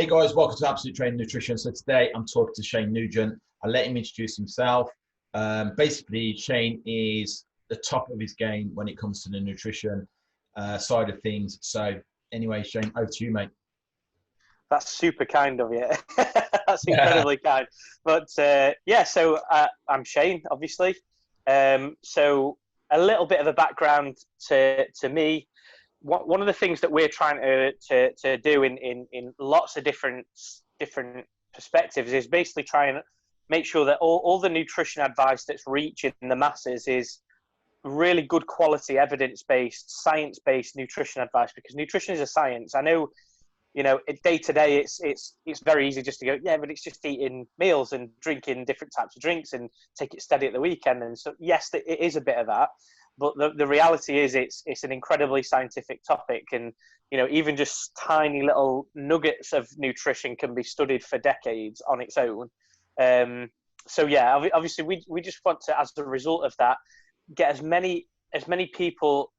guys, welcome to Absolute Training Nutrition. So today I'm talking to Shane Nugent. I'll let him introduce himself. Basically, Shane is the top of his game when it comes to the nutrition side of things. So anyway, Shane, over to you, mate. That's super kind of you. That's incredibly kind. But so I'm Shane, obviously. So a little bit of a background to me. One of the things that we're trying to do in lots of different perspectives is basically try and make sure that all the nutrition advice that's reaching the masses is really good quality, evidence-based, science-based nutrition advice, because nutrition is a science. I know, day to day, it's very easy just to go, yeah, but it's just eating meals and drinking different types of drinks and take it steady at the weekend. And so, yes, it is a bit of that. But the reality is it's an incredibly scientific topic, and even just tiny little nuggets of nutrition can be studied for decades on its own. So yeah, obviously we just want to, as a result of that, get as many people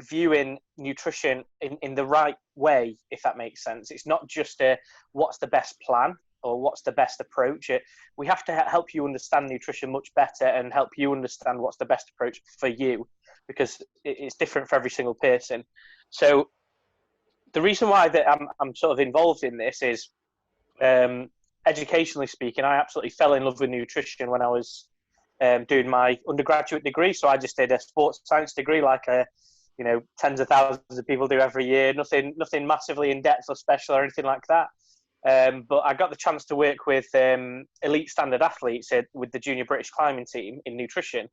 viewing nutrition in the right way, if that makes sense. It's not just what's the best plan or what's the best approach. We have to help you understand nutrition much better and help you understand what's the best approach for you, because it's different for every single person. So the reason why that I'm sort of involved in this is, educationally speaking, I absolutely fell in love with nutrition when I was doing my undergraduate degree. So I just did a sports science degree, like tens of thousands of people do every year. Nothing massively in depth or special or anything like that. But I got the chance to work with elite standard athletes with the junior British climbing team in nutrition.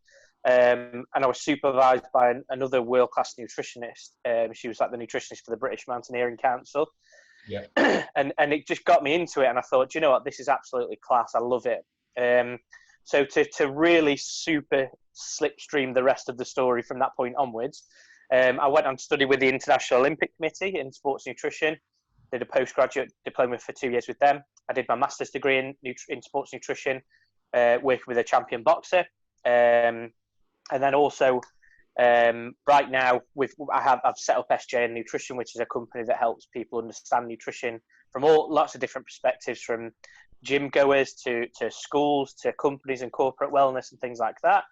And I was supervised by another world-class nutritionist. She was like the nutritionist for the British Mountaineering Council. Yeah. And it just got me into it. And I thought, you know what, this is absolutely class. I love it. So to really super slipstream the rest of the story from that point onwards, I went on to study with the International Olympic Committee in sports nutrition. Did a postgraduate diploma for 2 years with them. I did my master's degree in sports nutrition, working with a champion boxer. And then also, right now, I've set up SJN Nutrition, which is a company that helps people understand nutrition from lots of different perspectives, from gym goers to schools to companies and corporate wellness and things like that.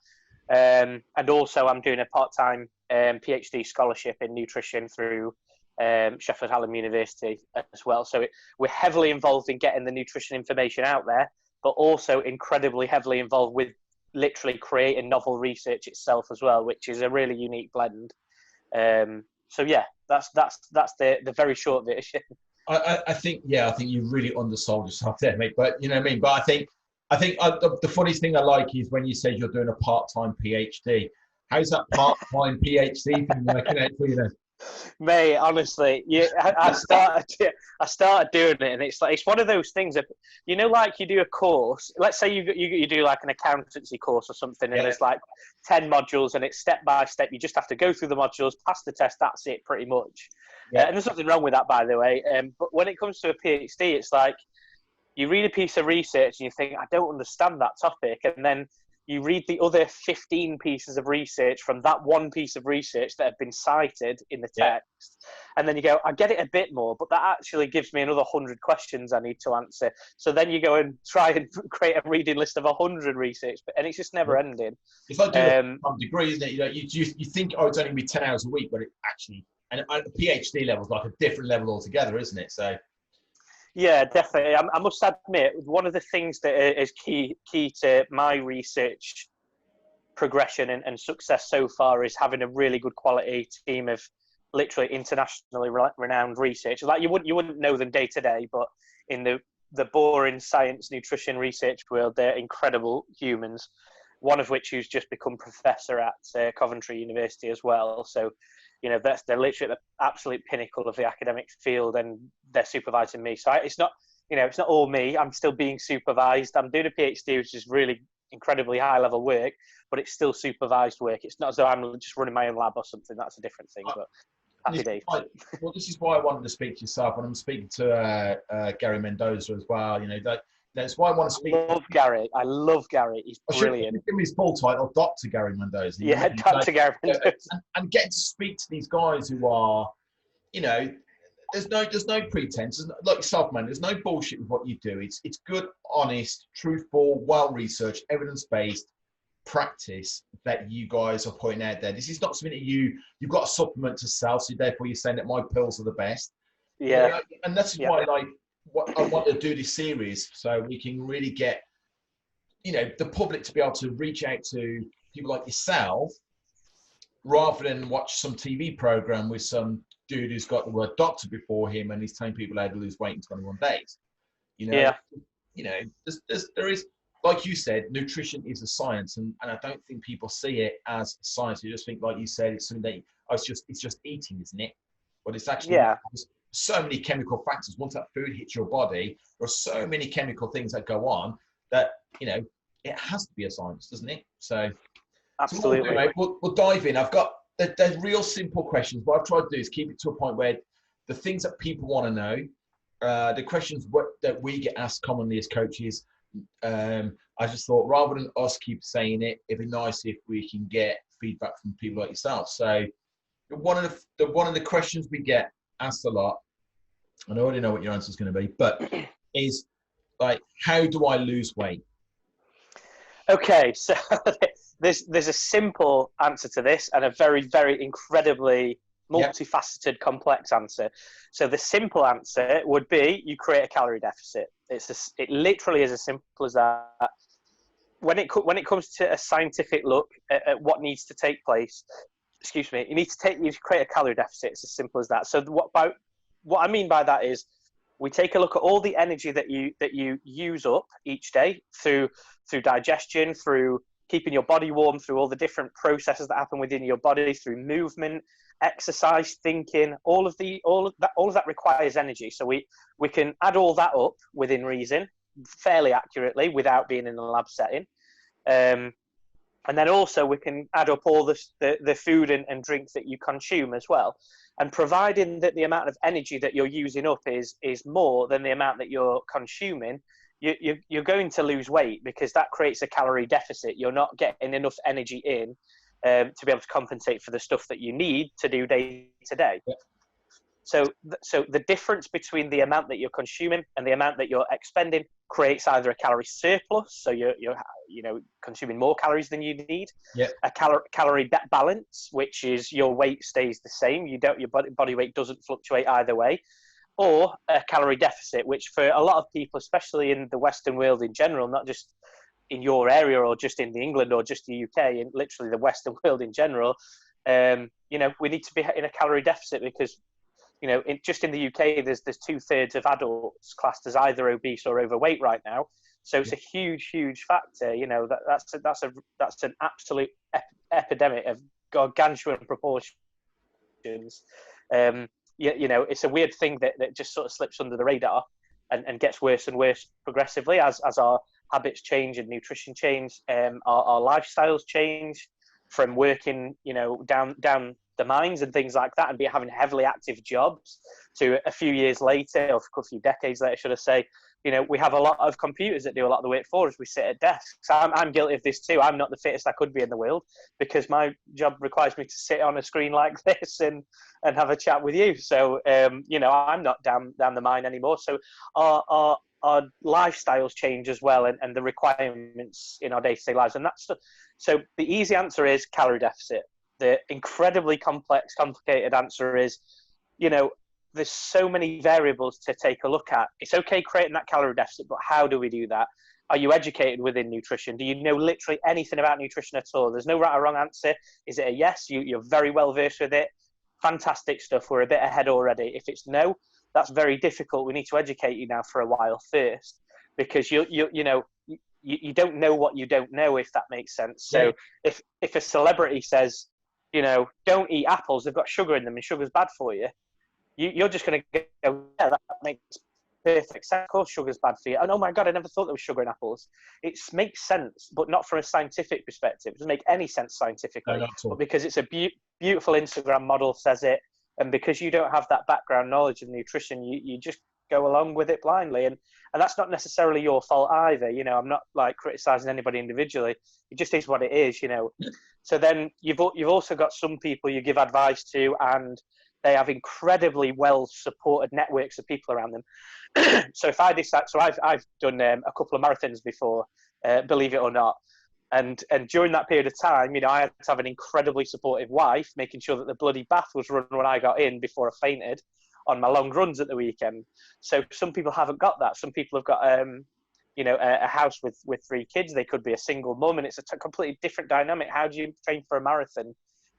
And also, I'm doing a part-time PhD scholarship in nutrition through Sheffield Hallam University as well. So we're heavily involved in getting the nutrition information out there, but also incredibly heavily involved with literally creating novel research itself as well, which is a really unique blend. So yeah, that's the very short version. I think you really undersold yourself there, mate. But you know what I mean. But I think the funniest thing I like is when you say you're doing a part-time PhD. How's that part-time PhD thing working out for you then? Mate, honestly, I started doing it, and it's one of those things that, like you do a course. Let's say you do like an accountancy course or something, and there's like 10 modules, and it's step by step. You just have to go through the modules, pass the test. That's it, pretty much. Yeah. And there's nothing wrong with that, by the way. But when it comes to a PhD, it's like you read a piece of research and you think, I don't understand that topic, and then you read the other 15 pieces of research from that one piece of research that have been cited in the text. And then you go, I get it a bit more, but that actually gives me another 100 questions I need to answer. So then you go and try and create a reading list of 100 research, and it's just never ending. It's like doing a degree, isn't it? You think, it's only going to be 10 hours a week, but it actually, and a PhD level is like a different level altogether, isn't it? So. Yeah, definitely. I must admit, one of the things that is key to my research progression and success so far is having a really good quality team of literally internationally renowned researchers. Like you wouldn't know them day to day, but in the boring science nutrition research world, they're incredible humans. One of which who's just become professor at Coventry University as well. So, they're literally at the absolute pinnacle of the academic field, and they're supervising me. So it's not all me. I'm still being supervised. I'm doing a PhD, which is really incredibly high level work, but it's still supervised work. It's not as though I'm just running my own lab or something. That's a different thing, but happy days. This is why I wanted to speak to yourself, and I'm speaking to Gary Mendoza as well. That's why I want to speak. I love Gary. He's brilliant. Give me his full title, Dr. Gary Mendoza. Yeah, Dr. Gary Mendoza. And getting to speak to these guys who are, there's no pretense. Like yourself, man. There's no bullshit with what you do. It's good, honest, truthful, well researched, evidence based practice that you guys are putting out there. This is not something that you've got a supplement to sell, so therefore you're saying that my pills are the best. Yeah. You know, and that's why, like, what I want to do this series, so we can really get, you know, the public to be able to reach out to people like yourself, rather than watch some TV program with some dude who's got the word doctor before him and he's telling people how to lose weight in 21 days. You know, you know, there is, like you said, nutrition is a science, and I don't think people see it as science. You just think, like you said, it's something that it's just eating, isn't it? But it's actually so many chemical factors. Once that food hits your body, there are so many chemical things that go on that, you know, it has to be a science, doesn't it? So, absolutely. So we'll dive in. I've got the real simple questions. What I've tried to do is keep it to a point where the things that people want to know, the questions that we get asked commonly as coaches, I just thought, rather than us keep saying it, it'd be nice if we can get feedback from people like yourself. So one of the questions we get asked a lot, and I already know what your answer is going to be, but is like, how do I lose weight? Okay, so there's a simple answer to this and a very, very incredibly multifaceted, complex answer. So the simple answer would be you create a calorie deficit. It literally is as simple as that. When it comes to a scientific look at what needs to take place, you create a calorie deficit. It's as simple as that. So what I mean by that is, we take a look at all the energy that you use up each day through digestion, through keeping your body warm, through all the different processes that happen within your body, through movement, exercise, thinking. All of that requires energy. So we can add all that up within reason, fairly accurately, without being in a lab setting. And then also we can add up all the food and drinks that you consume as well. And providing that the amount of energy that you're using up is more than the amount that you're consuming, you're going to lose weight, because that creates a calorie deficit. You're not getting enough energy in to be able to compensate for the stuff that you need to do day to day. Yeah. So the difference between the amount that you're consuming and the amount that you're expending creates either a calorie surplus, so you're consuming more calories than you need. Yeah. A calorie balance, which is your weight stays the same. Your body weight doesn't fluctuate either way. Or a calorie deficit, which for a lot of people, especially in the Western world in general, not just in your area or just in England or just the UK, and literally the Western world in general, we need to be in a calorie deficit, because just in the UK, there's 2/3 of adults classed as either obese or overweight right now. So it's a huge, huge factor. That's an absolute epidemic of gargantuan proportions. It's a weird thing that just sort of slips under the radar and gets worse and worse progressively as our habits change and nutrition change. Our lifestyles change from working, down the mines and things like that, and having heavily active jobs, to a few years later, or a few decades later, should I say, we have a lot of computers that do a lot of the work for us. We sit at desks. I'm guilty of this too. I'm not the fittest I could be in the world, because my job requires me to sit on a screen like this and have a chat with you. So, I'm not down the mine anymore. So our lifestyles change as well, and the requirements in our day-to-day lives. And so the easy answer is calorie deficit. The incredibly complex, complicated answer is, there's so many variables to take a look at. It's okay creating that calorie deficit, but how do we do that? Are you educated within nutrition? Do you know literally anything about nutrition at all? There's no right or wrong answer. Is it a yes? You're very well versed with it. Fantastic stuff. We're a bit ahead already. If it's no, that's very difficult. We need to educate you now for a while first, because you don't know what you don't know, if that makes sense. So if a celebrity says, don't eat apples, they've got sugar in them and sugar's bad for you, you're just going to go, yeah, that makes perfect sense. Of course sugar's bad for you. And oh my God, I never thought there was sugar in apples. It makes sense, but not from a scientific perspective. It doesn't make any sense scientifically. No, but because it's a beautiful Instagram model says it, and because you don't have that background knowledge of nutrition, you just go along with it blindly. And that's not necessarily your fault either. I'm not like criticizing anybody individually. It just is what it is, So then you've also got some people you give advice to, and they have incredibly well supported networks of people around them. So if I decide, so I've done a couple of marathons before, believe it or not. And during that period of time, I had to have an incredibly supportive wife, making sure that the bloody bath was run when I got in before I fainted on my long runs at the weekend. So some people haven't got that. Some people have got, a house with 3 kids. They could be a single mum, and it's a completely different dynamic. How do you train for a marathon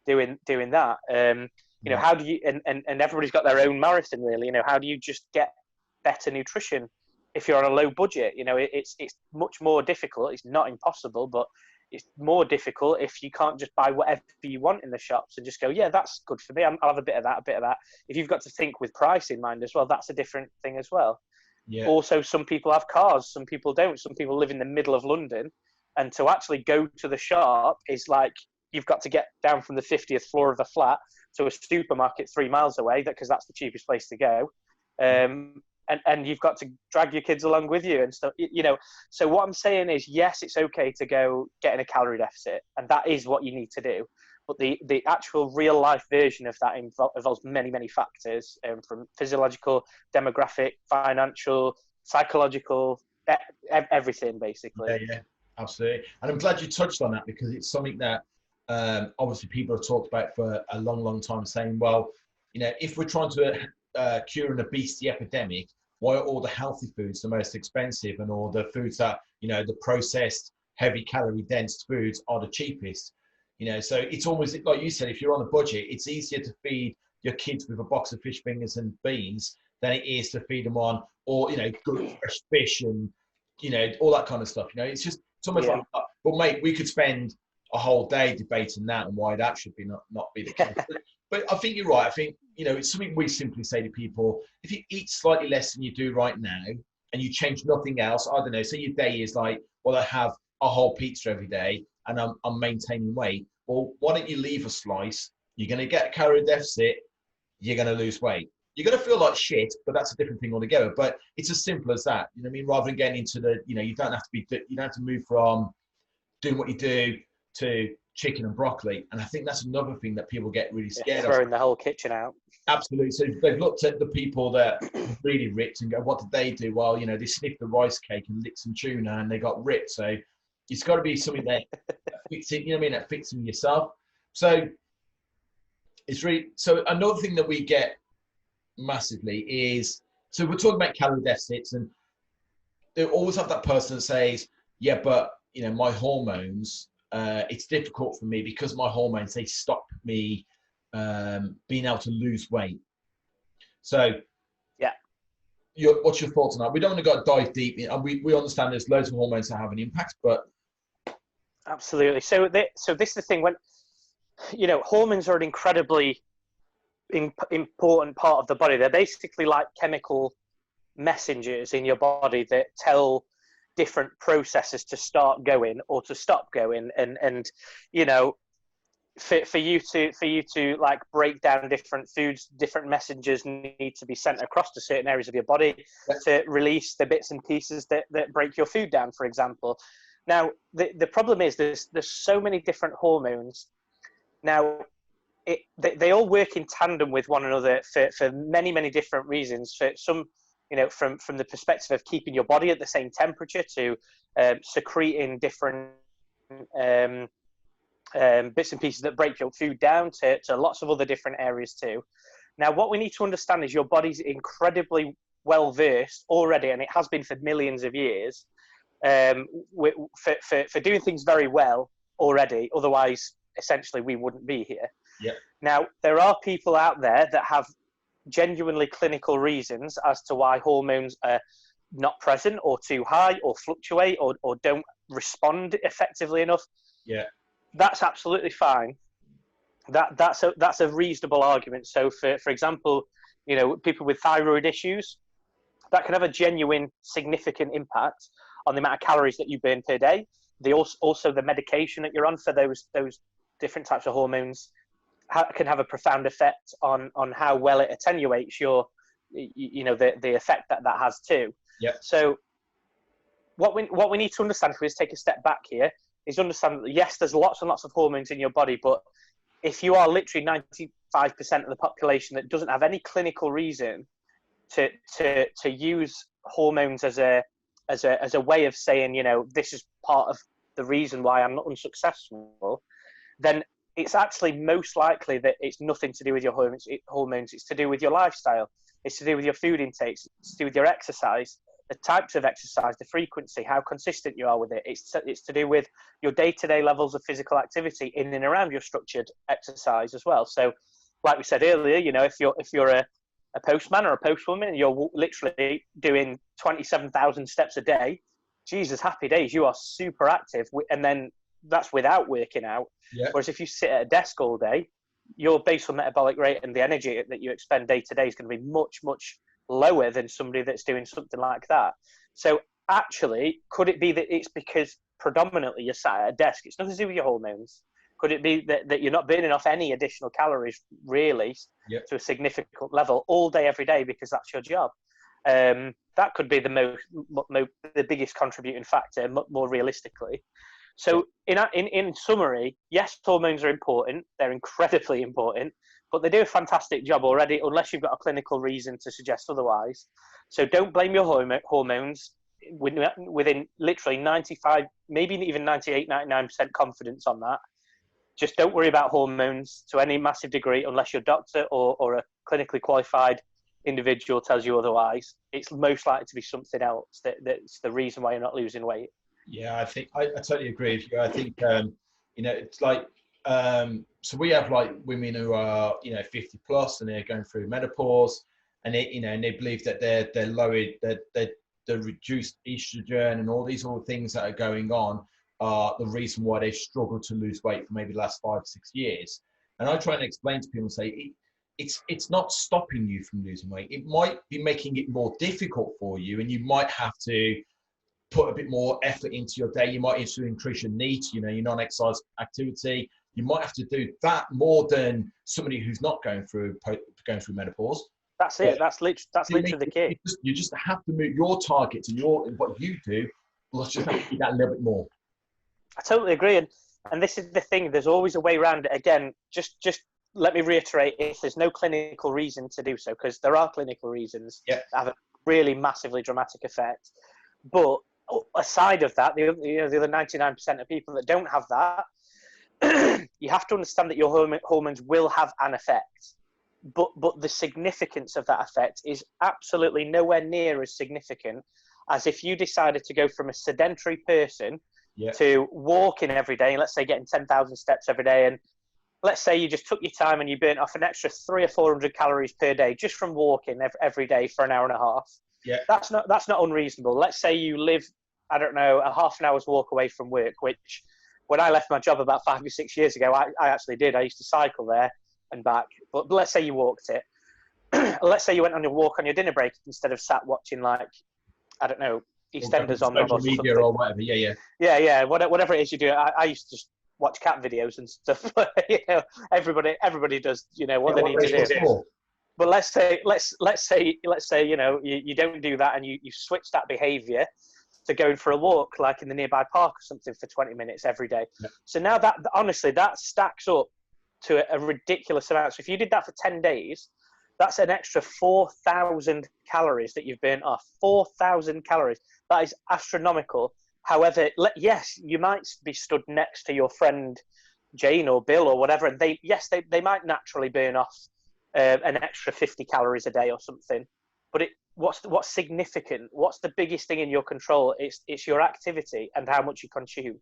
doing that? How do you, and everybody's got their own marathon, really. How do you just get better nutrition if you're on a low budget? It's much more difficult. It's not impossible, but it's more difficult if you can't just buy whatever you want in the shops and just go, yeah, that's good for me. I'll have a bit of that, a bit of that. If you've got to think with price in mind as well, that's a different thing as well. Yeah. Also, some people have cars, some people don't. Some people live in the middle of London, and to actually go to the shop is like you've got to get down from the 50th floor of the flat to a supermarket 3 miles away, because that's the cheapest place to go. And you've got to drag your kids along with you and stuff, So what I'm saying is, yes, it's okay to go get in a calorie deficit, and that is what you need to do. But the actual real life version of that involves many, many factors, from physiological, demographic, financial, psychological, everything basically. Yeah, absolutely. And I'm glad you touched on that, because it's something that obviously people have talked about for a long, long time, saying, well, if we're trying to cure an obesity epidemic, why are all the healthy foods the most expensive, and all the foods that, the processed, heavy calorie dense foods are the cheapest? So it's almost like you said, if you're on a budget, it's easier to feed your kids with a box of fish fingers and beans than it is to feed them on, or, good fresh fish and, all that kind of stuff. It's just, it's almost like, well, mate, we could spend a whole day debating that and why that should be not be the case. But I think you're right. I think, it's something we simply say to people: if you eat slightly less than you do right now and you change nothing else, I don't know, so your day is like, well, I have a whole pizza every day and I'm maintaining weight. Well, why don't you leave a slice? You're going to get a calorie deficit. You're going to lose weight. You're going to feel like shit, but that's a different thing altogether. But it's as simple as that. You know what I mean? Rather than getting into the, you don't have to move from doing what you do to chicken and broccoli. And I think that's another thing that people get really scared of. Throwing the whole kitchen out. Absolutely. So they've looked at the people that are really ripped and go, what did they do? Well, they sniffed the rice cake and licked some tuna and they got ripped. So it's got to be something that fits it, that fits in yourself. So it's really, so another thing that we get massively is, so we're talking about calorie deficits, and they always have that person that says, yeah, but my hormones, it's difficult for me because my hormones, they stop me being able to lose weight. So yeah, what's your thoughts on that? We don't want to go dive deep in, and we understand there's loads of hormones that have an impact, but absolutely. So this is the thing, when hormones are an incredibly important part of the body. They're basically like chemical messengers in your body that tell different processes to start going or to stop going, and for you to like break down different foods, different messages need to be sent across to certain areas of your body to release the bits and pieces that break your food down, for example. Now the problem is there's so many different hormones. Now they all work in tandem with one another for many, many different reasons. For some, from the perspective of keeping your body at the same temperature, to secreting different bits and pieces that break your food down, to lots of other different areas too. Now, what we need to understand is your body's incredibly well versed already, and it has been for millions of years, for doing things very well already. Otherwise, essentially, we wouldn't be here. Yeah. Now, there are people out there that have genuinely clinical reasons as to why hormones are not present, or too high, or fluctuate, or don't respond effectively enough. Yeah. That's absolutely fine. That's a reasonable argument. So for example, people with thyroid issues, that can have a genuine significant impact on the amount of calories that you burn per day. Also the medication that you're on for those different types of hormones can have a profound effect on how well it attenuates your, the effect that has too. Yeah. So what we need to understand, if we just take a step back here, is understand that yes, there's lots and lots of hormones in your body, but if you are literally 95% of the population that doesn't have any clinical reason to use hormones as a way of saying, you know, this is part of the reason why I'm not unsuccessful, then it's actually most likely that it's nothing to do with your hormones. It's to do with your lifestyle. It's to do with your food intakes. It's to do with your exercise, the types of exercise, the frequency, how consistent you are with it. It's to do with your day-to-day levels of physical activity in and around your structured exercise as well. So, like we said earlier, you know, if you're a postman or a postwoman and you're literally doing 27,000 steps a day, Jesus, happy days, you are super active. And then that's without working out. Yeah. Whereas if you sit at a desk all day, your basal metabolic rate and the energy that you expend day to day is going to be much, much lower than somebody that's doing something like that. So actually, could it be that it's because predominantly you're sat at a desk? It's nothing to do with your hormones. Could it be that you're not burning off any additional calories really to a significant level all day, every day, because that's your job? That could be the biggest contributing factor, more realistically. So in summary, yes, hormones are important. They're incredibly important, but they do a fantastic job already, unless you've got a clinical reason to suggest otherwise. So don't blame your hormones. Within literally 95, maybe even 98, 99% confidence on that. Just don't worry about hormones to any massive degree unless your doctor or a clinically qualified individual tells you otherwise. It's most likely to be something else that's the reason why you're not losing weight. Yeah, I think I totally agree with you. I think you know, it's like so we have like women who are, you know, 50 plus and they're going through menopause, and they, you know, and they believe that they're lowered, that the reduced estrogen and all these things that are going on are the reason why they struggle to lose weight for maybe the last 5-6 years. And I try and explain to people and say it's not stopping you from losing weight. It might be making it more difficult for you, and you might have to put a bit more effort into your day. You might have to increase your NEAT, you know, your non-exercise activity. You might have to do that more than somebody who's not going through menopause. That's it. That's literally the key. You just have to move your target to what you do. Let's just have to do that a little bit more. I totally agree, and this is the thing. There's always a way around it. Again, just let me reiterate: if there's no clinical reason to do so, because there are clinical reasons that have a really massively dramatic effect, but aside of that, the other 99% of people that don't have that, you have to understand that your hormones will have an effect, but the significance of that effect is absolutely nowhere near as significant as if you decided to go from a sedentary person to walking every day, and let's say getting 10,000 steps every day, and let's say you just took your time and you burnt off an extra 300 or 400 calories per day just from walking every day for an hour and a half. Yeah, that's not unreasonable. Let's say you live, I don't know, a half an hour's walk away from work, which when I left my job about 5 or 6 years ago, I actually did. I used to cycle there and back. But let's say you walked it. Let's say you went on your walk on your dinner break instead of sat watching, like, I don't know, EastEnders on social media or whatever. Yeah. Whatever it is you do. I used to just watch cat videos and stuff. You know, everybody does, you know, what they need to do. But let's say, you know, you don't do that, and you switch that behaviour to going for a walk, like in the nearby park or something, for 20 minutes every day. Yeah. So now that, honestly, that stacks up to a ridiculous amount. So if you did that for 10 days, that's an extra 4,000 calories that you've burnt off. 4,000 calories. That is astronomical. However, yes, you might be stood next to your friend Jane or Bill or whatever, and they might naturally burn off an extra 50 calories a day or something. But what's significant? What's the biggest thing in your control? It's your activity and how much you consume.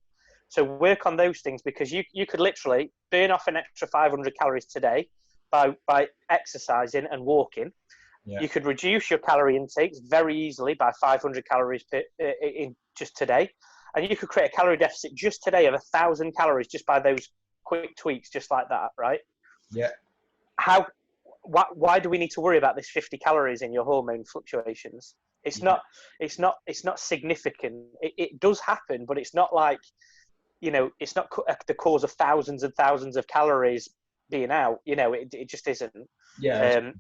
So work on those things, because you could literally burn off an extra 500 calories today by exercising and walking. Yeah. You could reduce your calorie intakes very easily by 500 calories in just today, and you could create a calorie deficit just today of 1,000 calories just by those quick tweaks, just like that, right? Yeah. Why do we need to worry about this 50 calories in your hormone fluctuations? It's not significant. It does happen, but it's not like, you know, it's not the cause of thousands and thousands of calories being out. You know, it just isn't. Yeah.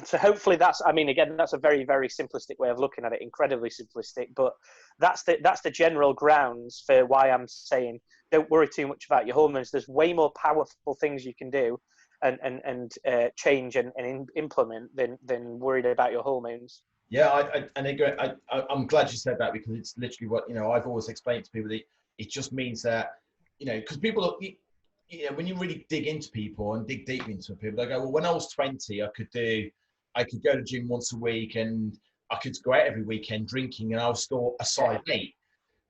So hopefully that's, I mean, again, that's a very, very simplistic way of looking at it, incredibly simplistic, but that's the general grounds for why I'm saying don't worry too much about your hormones. There's way more powerful things you can do and change and implement than worried about your hormones. Yeah, I'm glad you said that, because it's literally what, I've always explained to people that it just means that, because people, when you really dig into people and dig deep into people, they go, well, when I was 20, I could go to gym once a week and I could go out every weekend drinking and I was still a size 8.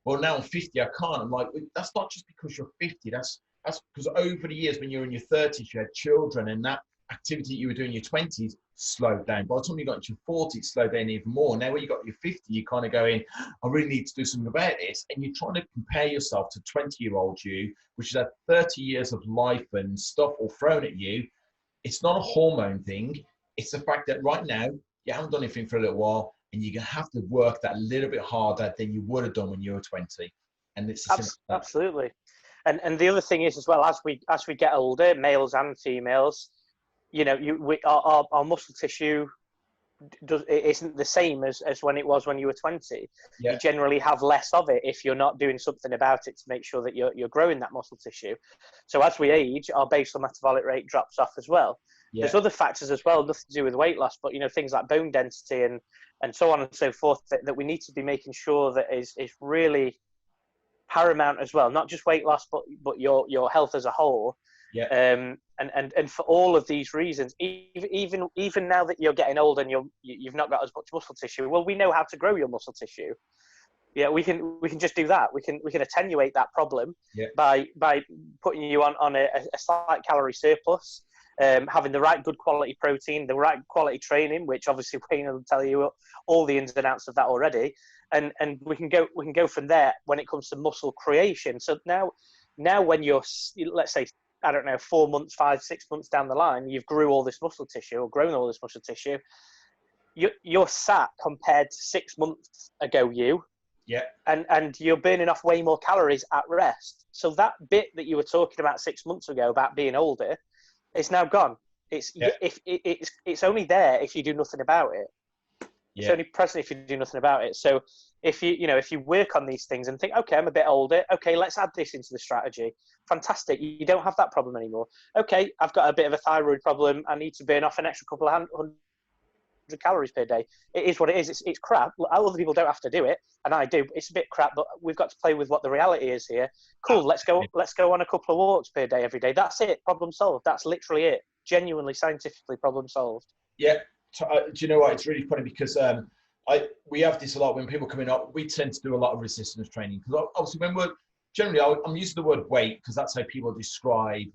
Well, now I'm 50, I can't. I'm like, that's not just because you're 50. That's because over the years, when you're in your 30s, you had children, and that activity you were doing in your 20s slowed down. By the time you got into your 40s, it slowed down even more. Now when you got your 50, you're kind of going, I really need to do something about this. And you're trying to compare yourself to 20-year-old you, which has had 30 years of life and stuff all thrown at you. It's not a hormone thing. It's the fact that right now, you haven't done anything for a little while, and you're going to have to work that little bit harder than you would have done when you were 20. And it's absolutely. And the other thing is as well, as we get older, males and females, our muscle tissue isn't the same as when it was when you were 20. Yeah. You generally have less of it if you're not doing something about it to make sure that you're growing that muscle tissue. So as we age, our basal metabolic rate drops off as well. Yeah. There's other factors as well, nothing to do with weight loss, but things like bone density and so on and so forth that we need to be making sure that is really paramount as well. Not just weight loss, but your health as a whole. Yeah. And for all of these reasons, even now that you're getting older and you've not got as much muscle tissue, well, we know how to grow your muscle tissue. Yeah, we can just do that. We can attenuate that problem by putting you on a slight calorie surplus, having the right good quality protein, the right quality training, which obviously Wayne will tell you all the ins and outs of that already, and we can go from there when it comes to muscle creation. So now when you're, let's say, I don't know, 4 months, 5, 6 months down the line, you've grown all this muscle tissue, you're sat compared to 6 months ago, and you're burning off way more calories at rest. So that bit that you were talking about 6 months ago about being older, it's now gone. It's only there if you do nothing about it. It's only present if you do nothing about it. So if you work on these things and think, okay, I'm a bit older, okay, let's add this into the strategy. Fantastic. You don't have that problem anymore. Okay, I've got a bit of a thyroid problem. I need to burn off an extra couple of hundred calories per day. It is what it is. It's crap. Other people don't have to do it, and I do. It's a bit crap, but we've got to play with what the reality is here. Cool. Let's go on a couple of walks per day every day. That's it. Problem solved. That's literally it. Genuinely, scientifically, problem solved. Yeah. Do you know what? It's really funny because we have this a lot when people come in. We tend to do a lot of resistance training because obviously I'm using the word weight because that's how people describe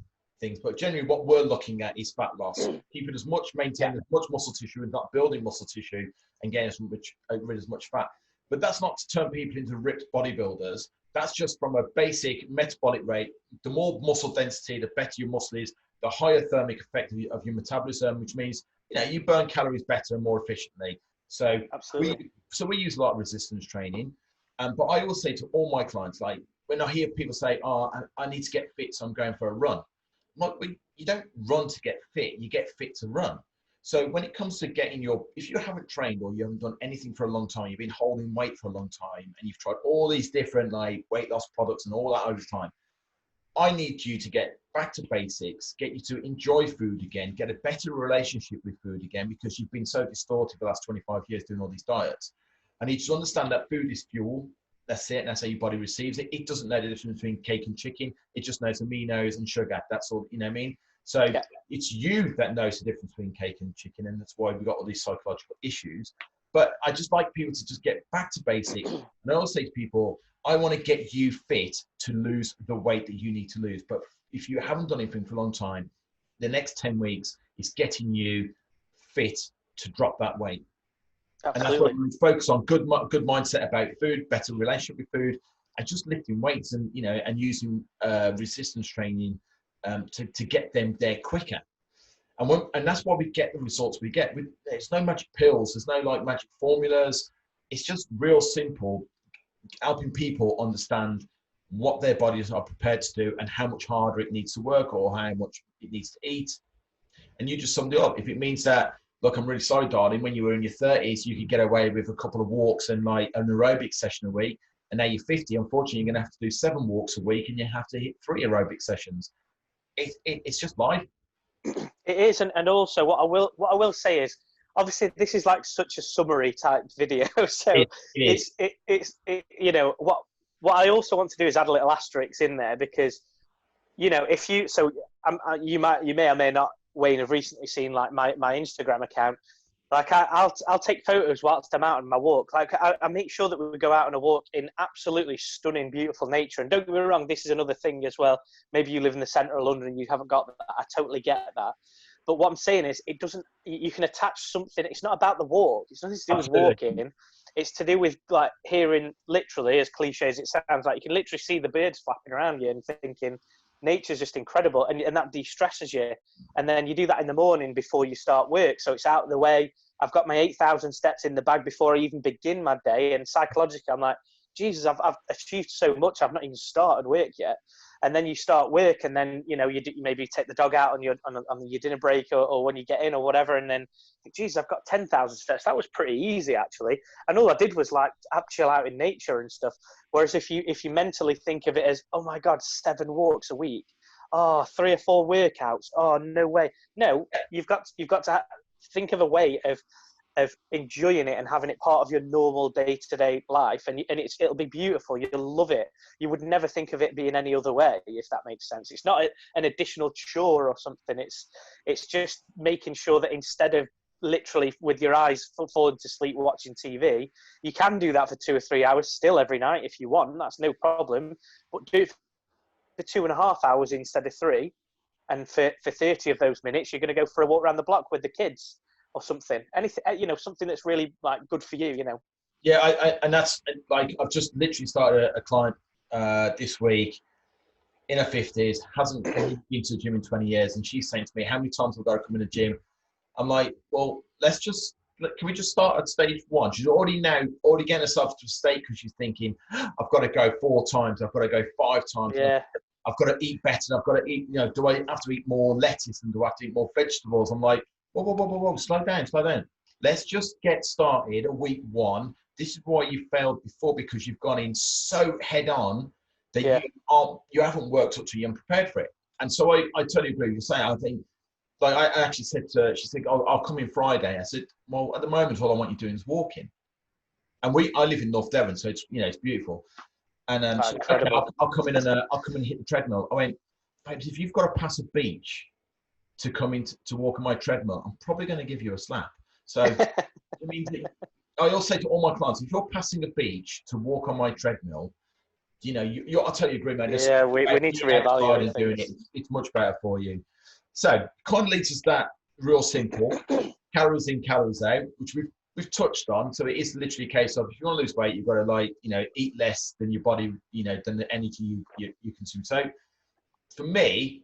things. But generally, what we're looking at is fat loss, keeping maintaining as much muscle tissue and not building muscle tissue and getting rid of as much fat. But that's not to turn people into ripped bodybuilders. That's just from a basic metabolic rate. The more muscle density, the better your muscle is, the higher thermic effect of your metabolism, which means you burn calories better and more efficiently. So absolutely. We use a lot of resistance training. But I always say to all my clients, like when I hear people say, "Oh, I need to get fit, so I'm going for a run." I'm like, you don't run to get fit; you get fit to run. So when it comes to if you haven't trained or you haven't done anything for a long time, you've been holding weight for a long time, and you've tried all these different like weight loss products and all that over time, I need you to get back to basics, get you to enjoy food again, get a better relationship with food again, because you've been so distorted for the last 25 years doing all these diets. I need you to understand that food is fuel. That's it. And that's how your body receives it. It doesn't know the difference between cake and chicken. It just knows aminos and sugar. That's all, you know what I mean? So it's you that knows the difference between cake and chicken. And that's why we've got all these psychological issues. But I just like people to just get back to basics. And I always say to people, I want to get you fit to lose the weight that you need to lose. But if you haven't done anything for a long time, the next 10 weeks is getting you fit to drop that weight. Absolutely. And that's what we focus on: good mindset about food, better relationship with food, and just lifting weights and and using resistance training to get them there quicker. And that's why we get the results we get. There's no magic pills. There's no like magic formulas. It's just real simple, helping people understand what their bodies are prepared to do and how much harder it needs to work or how much it needs to eat. And you just summed it up. If it means that look, I'm really sorry, darling, when you were in your 30s, you could get away with a couple of walks and like an aerobic session a week. And now you're 50, unfortunately, you're going to have to do 7 walks a week and you have to hit 3 aerobic sessions. It's just life. It is. And also what I will say is, obviously this is like such a summary type video. So it's you know, what I also want to do is add a little asterisk in there, because, you know, if you, so you may or may not, Wayne, have recently seen like my Instagram account. Like I'll take photos whilst I'm out on my walk. Like I make sure that we go out on a walk in absolutely stunning, beautiful nature. And don't get me wrong, this is another thing as well. Maybe you live in the centre of London and you haven't got that. I totally get that. But what I'm saying is, it doesn't. You can attach something. It's not about the walk. It's nothing to do with walking. It's to do with like hearing, literally, as cliche as it sounds, like you can literally see the birds flapping around you and thinking, nature's just incredible, and that de-stresses you. And then you do that in the morning before you start work, so it's out of the way. I've got my 8,000 steps in the bag before I even begin my day, and psychologically I'm like, Jesus, I've achieved so much, I've not even started work yet. And then you start work, and then, you know, you maybe take the dog out on your dinner break, or when you get in or whatever, and then think, Jesus, I've got 10,000 steps. That was pretty easy, actually. And all I did was like chill out in nature and stuff. Whereas if you mentally think of it as, oh my God, 7 walks a week, 3 or 4 workouts, no way. No, you've got to think of a way of enjoying it and having it part of your normal day-to-day life, and it'll be beautiful. You'll love it. You would never think of it being any other way, if that makes sense. It's not an additional chore or something. It's just making sure that instead of literally with your eyes falling to sleep watching TV, you can do that for 2 or 3 hours still every night if you want. That's no problem. But do it for 2.5 hours instead of 3, and for 30 of those minutes, you're going to go for a walk around the block with the kids or something. Anything, you know, something that's really like good for you, you know. Yeah, and that's like, I've just literally started a client this week in her 50s, hasn't been to the gym in 20 years, and she's saying to me, how many times have I got to come in the gym? I'm like, well, can we just start at stage 1? She's already getting herself to a state because she's thinking, I've got to go 4 times, I've got to go 5 times. Yeah. I've got to eat better. I've got to eat, you know, do I have to eat more lettuce and do I have to eat more vegetables? I'm like, whoa, slow down. Let's just get started at week 1. This is why you failed before, because you've gone in so head on that you haven't worked up to you and prepared for it. And so I totally agree with you saying. I think, like, I actually said to her, she said, I'll come in Friday. I said, well, at the moment, all I want you doing is walking. And I live in North Devon, so it's, you know, it's beautiful. And so, okay, I'll come in and hit the treadmill. I went, babes, if you've got to pass a beach to come in to walk on my treadmill, I'm probably going to give you a slap. So I mean, I also say to all my clients, if you're passing a beach to walk on my treadmill, you know, I'll totally agree, man. Yeah, we need to reevaluate and doing it. It's much better for you. So kind of leads us that real simple, calories in, calories out, which we've touched on. So it is literally a case of, if you want to lose weight, you've got to, like, you know, eat less than your body, you know, than the energy you consume. So for me,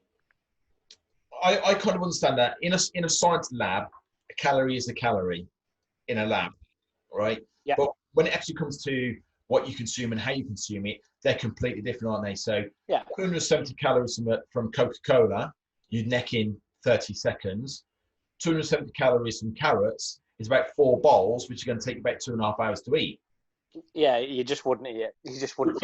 I kind of understand that in a science lab, a calorie is a calorie in a lab, right? Yeah. But when it actually comes to what you consume and how you consume it, they're completely different, aren't they? So 270 calories from Coca-Cola, you'd neck in 30 seconds. 270 calories from carrots is about 4 bowls, which are going to take about 2.5 hours to eat. Yeah, you just wouldn't eat it. You just wouldn't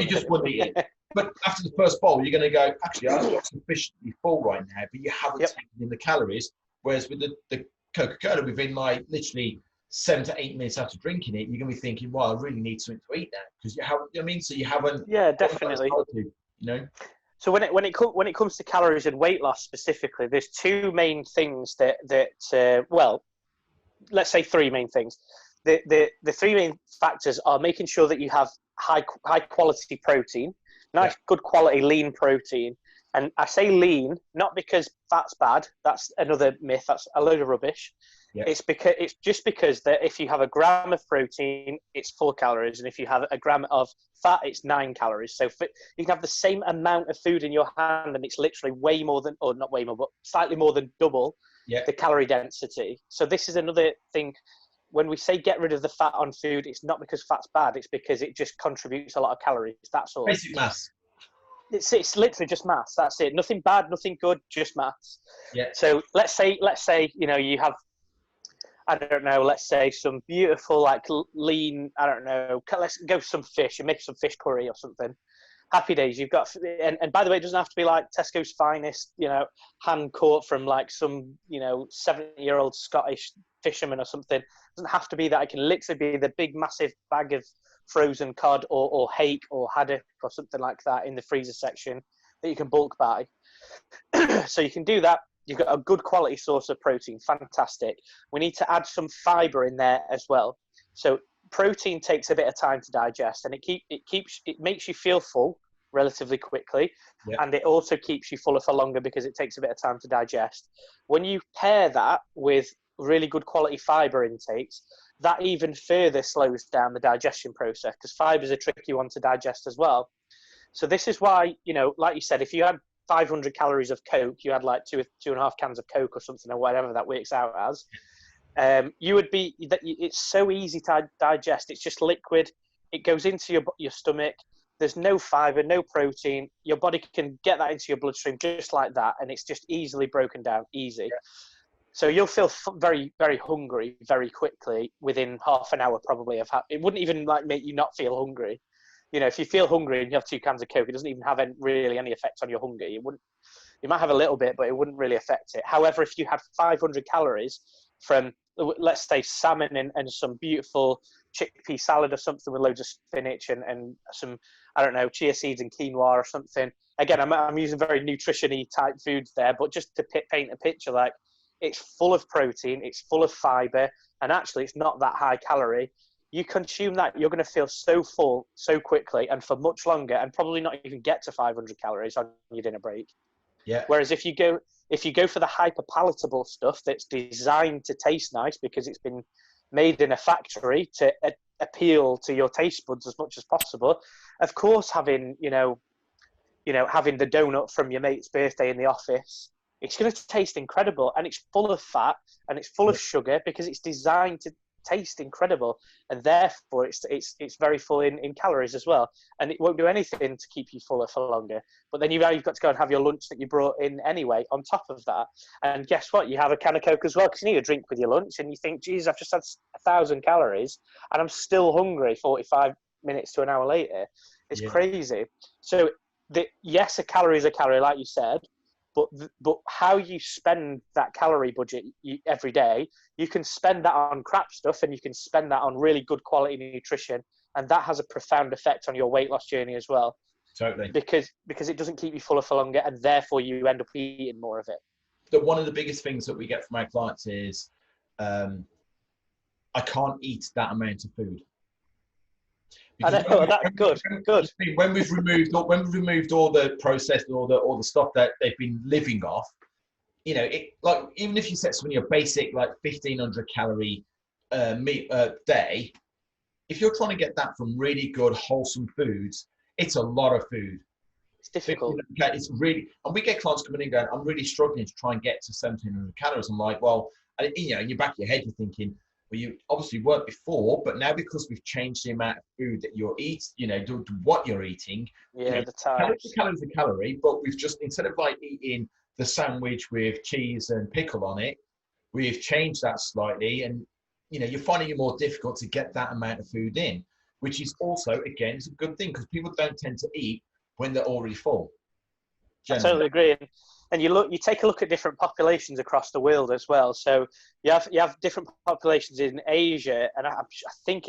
eat it. But after the first bowl, you're going to go, actually, I'm not sufficiently full right now, but you haven't taken in the calories. Whereas with the Coca-Cola, within like literally 7 to 8 minutes after drinking it, you're going to be thinking, well, I really need something to eat now, because you haven't. You know what I mean? So you haven't. Yeah, definitely. You know. So when it comes to calories and weight loss specifically, there's 2 main things that well, let's say 3 main things. The 3 main factors are making sure that you have high quality protein, good quality lean protein. And I say lean not because fat's bad. That's another myth. That's a load of rubbish. Yeah. It's just because that if you have a gram of protein, it's 4 calories, and if you have a gram of fat, it's 9 calories. So you can have the same amount of food in your hand, and it's literally way more than, or not way more, but slightly more than double the calorie density. So this is another thing. When we say get rid of the fat on food, it's not because fat's bad. It's because it just contributes a lot of calories. That's all. Basic maths. It's literally just maths. That's it. Nothing bad, nothing good, just maths. Yeah. So let's say you know you have I don't know, let's say some beautiful, like lean, I don't know, let's go some fish and make some fish curry or something. Happy days. You've got, and by the way, it doesn't have to be like Tesco's finest, hand caught from like some, 70-year-old Scottish fisherman or something. It doesn't have to be that. It can literally be the big, massive bag of frozen cod or hake or haddock or something like that in the freezer section that you can bulk buy. So you can do that. You've got a good quality source of protein. Fantastic. We need to add some fiber in there as well. So protein takes a bit of time to digest, and it makes you feel full relatively quickly, and it also keeps you fuller for longer because it takes a bit of time to digest. When you pair that with really good quality fiber intakes, that even further slows down the digestion process, because fiber is a tricky one to digest as well. So this is why, like you said, if you had 500 calories of Coke, you had like 2.5 cans of Coke or something, or whatever that works out as, it's so easy to digest. It's just liquid. It goes into your stomach. There's no fiber, no protein. Your body can get that into your bloodstream just like that, and it's just easily broken down, easy. Yeah. So you'll feel very, very hungry very quickly within half an hour probably. It wouldn't even like make you not feel hungry. If you feel hungry and you have 2 cans of Coke, it doesn't even have really any effect on your hunger. You might have a little bit, but it wouldn't really affect it. However, if you had 500 calories from, let's say, salmon and some beautiful chickpea salad or something with loads of spinach and some, I don't know, chia seeds and quinoa or something. Again, I'm using very nutrition-y type foods there, but just to paint a picture, like, it's full of protein, it's full of fiber, and actually it's not that high calorie. You consume that, you're going to feel so full so quickly and for much longer, and probably not even get to 500 calories on your dinner break. Yeah. Whereas if you go for the hyper palatable stuff that's designed to taste nice because it's been made in a factory to appeal to your taste buds as much as possible, of course, having having the donut from your mate's birthday in the office, it's going to taste incredible, and it's full of fat and it's full of sugar because it's designed to taste incredible, and therefore it's very full in calories as well, and it won't do anything to keep you fuller for longer. But then you've got to go and have your lunch that you brought in anyway on top of that, and guess what, you have a can of Coke as well because you need a drink with your lunch, and you think, geez, I've just had 1,000 calories and I'm still hungry 45 minutes to an hour later. It's crazy. So yes, a calorie is a calorie, like you said, but how you spend that calorie budget every day, you can spend that on crap stuff and you can spend that on really good quality nutrition, and that has a profound effect on your weight loss journey as well. Totally. Because it doesn't keep you fuller for longer, and therefore you end up eating more of it. One of the biggest things that we get from our clients is, I can't eat that amount of food. Because I know that good. When we've removed all the processed, all the stuff that they've been living off, like even if you set something a basic like 1,500 calorie meat day, if you're trying to get that from really good wholesome foods, it's a lot of food. It's difficult. It's really, and we get clients coming in going, I'm really struggling to try and get to 1,700 calories. I'm like, well, in your back of your head, you're thinking, well, you obviously weren't before, but now because we've changed the amount of food that you're eating, what you're eating. The times. Calories a calorie, but we've just, instead of like eating the sandwich with cheese and pickle on it, we've changed that slightly, and you're finding it more difficult to get that amount of food in, which is also, again, it's a good thing because people don't tend to eat when they're already full. Generally. I totally agree. And you take a look at different populations across the world as well. So you have different populations in Asia, and I think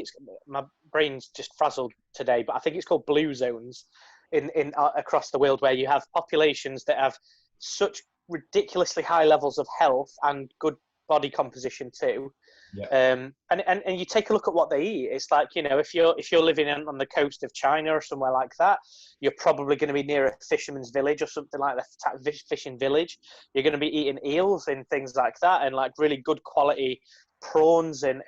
my brain's just frazzled today, but I think it's called blue zones in across the world, where you have populations that have such ridiculously high levels of health and good body composition too. Yeah. And you take a look at what they eat. It's like, if you're living on the coast of China or somewhere like that, you're probably going to be near a fisherman's village or something like that, fishing village. You're going to be eating eels and things like that, and like really good quality prawns and